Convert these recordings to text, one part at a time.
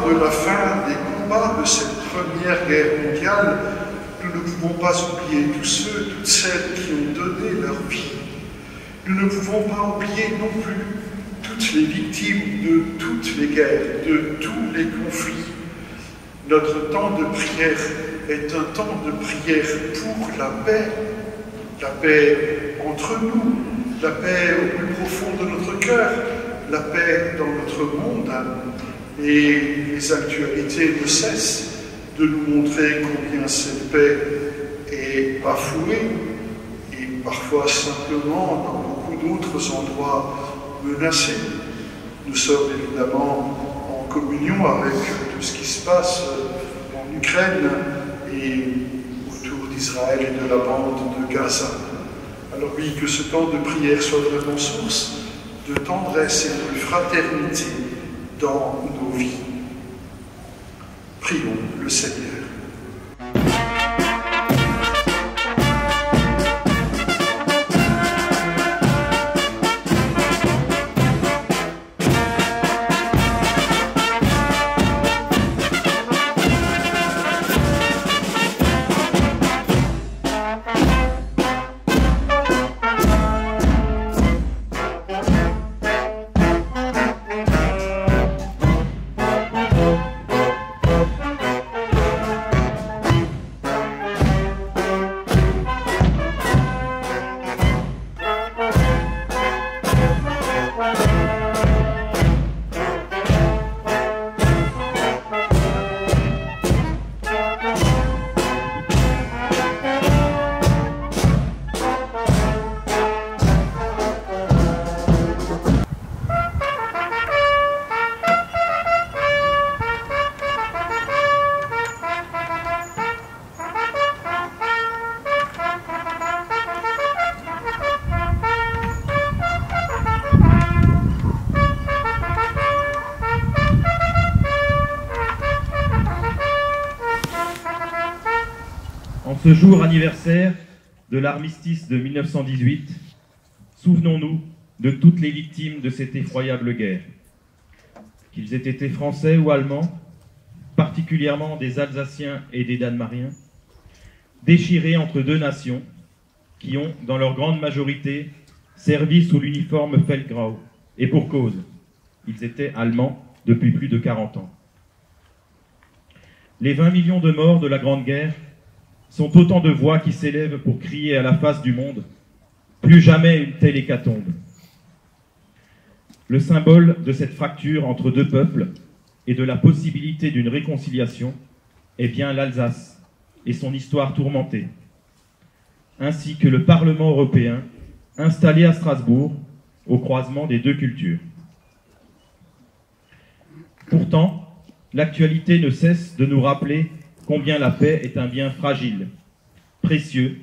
lors de la fin des combats de cette Première Guerre mondiale, nous ne pouvons pas oublier tous ceux, toutes celles qui ont donné leur vie. Nous ne pouvons pas oublier non plus toutes les victimes de toutes les guerres, de tous les conflits. Notre temps de prière est un temps de prière pour la paix entre nous, la paix au plus profond de notre cœur, la paix dans notre monde. Et les actualités ne cessent de nous montrer combien cette paix est bafouée et parfois simplement dans beaucoup d'autres endroits menacée. Nous sommes évidemment en communion avec tout ce qui se passe en Ukraine et autour d'Israël et de la bande de Gaza. Alors oui, que ce temps de prière soit vraiment source de tendresse et de fraternité dans nos vies. Prions le Seigneur. En ce jour anniversaire de l'armistice de 1918, souvenons-nous de toutes les victimes de cette effroyable guerre. Qu'ils aient été français ou allemands, particulièrement des Alsaciens et des Danmariens, déchirés entre deux nations qui ont, dans leur grande majorité, servi sous l'uniforme Feldgrau, et pour cause, ils étaient allemands depuis plus de 40 ans. Les 20 millions de morts de la Grande Guerre sont autant de voix qui s'élèvent pour crier à la face du monde « Plus jamais une telle hécatombe ». Le symbole de cette fracture entre deux peuples et de la possibilité d'une réconciliation est bien l'Alsace et son histoire tourmentée, ainsi que le Parlement européen installé à Strasbourg au croisement des deux cultures. Pourtant, l'actualité ne cesse de nous rappeler combien la paix est un bien fragile, précieux,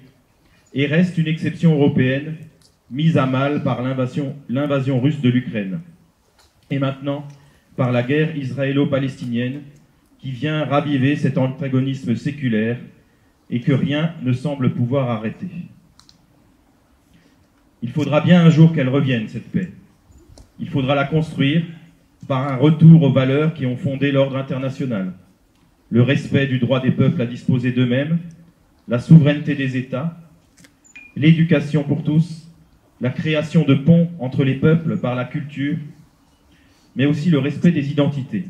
et reste une exception européenne mise à mal par l'invasion russe de l'Ukraine, et maintenant par la guerre israélo-palestinienne qui vient raviver cet antagonisme séculaire et que rien ne semble pouvoir arrêter. Il faudra bien un jour qu'elle revienne, cette paix. Il faudra la construire par un retour aux valeurs qui ont fondé l'ordre international. Le respect du droit des peuples à disposer d'eux-mêmes, la souveraineté des États, l'éducation pour tous, la création de ponts entre les peuples par la culture, mais aussi le respect des identités.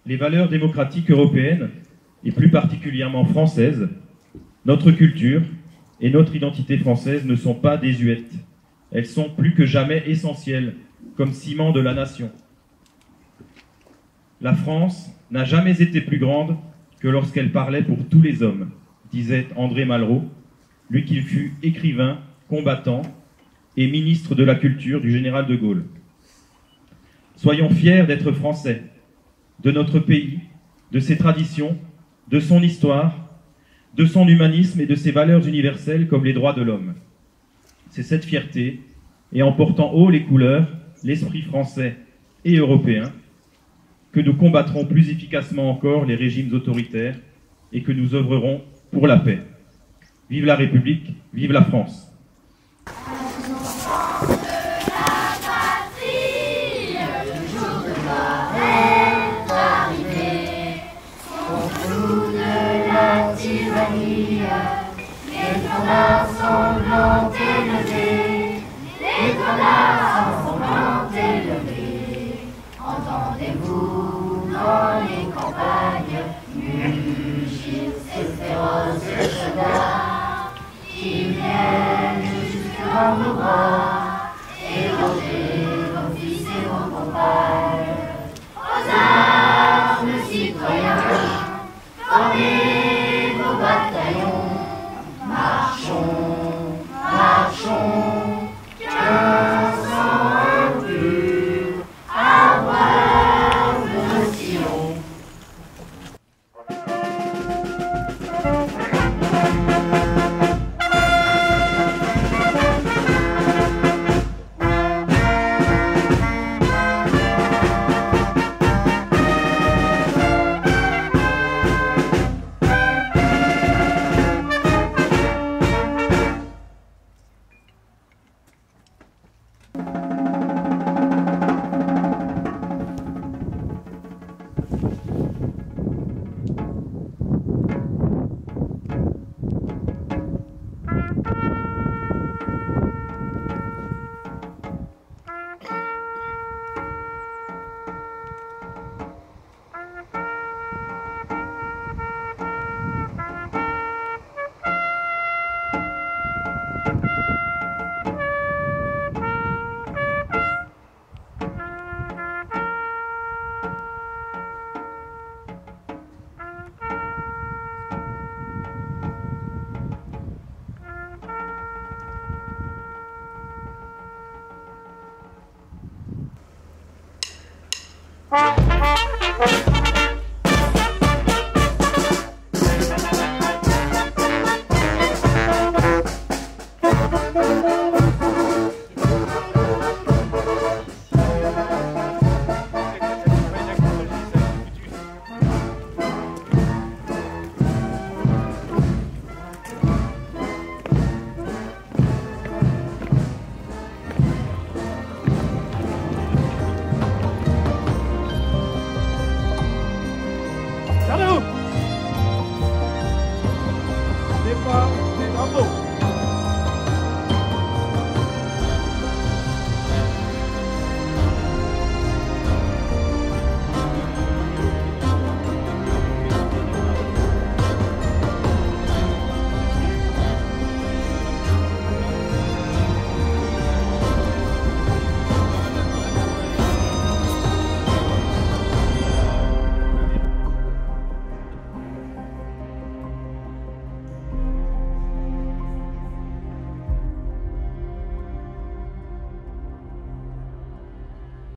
Les valeurs démocratiques européennes, et plus particulièrement françaises, notre culture et notre identité française ne sont pas désuètes. Elles sont plus que jamais essentielles, comme ciment de la nation. La France n'a jamais été plus grande que lorsqu'elle parlait pour tous les hommes, disait André Malraux, lui qui fut écrivain, combattant et ministre de la Culture du général de Gaulle. Soyons fiers d'être français, de notre pays, de ses traditions, de son histoire, de son humanisme et de ses valeurs universelles comme les droits de l'homme. C'est cette fierté, et en portant haut les couleurs, l'esprit français et européen, que nous combattrons plus efficacement encore les régimes autoritaires et que nous œuvrerons pour la paix. Vive la République, vive la France. grenards sanglants élevés, les grenards sanglants élevés, entendez-vous dans les campagnes mugir ces féroces soldats qui viennent jusque dans nos bras, égorger vos fils et vos compagnes. Aux armes, citoyens, formez vos bataillons, marchons, marchons, 1500 impurs, à voir le sillon. Bye.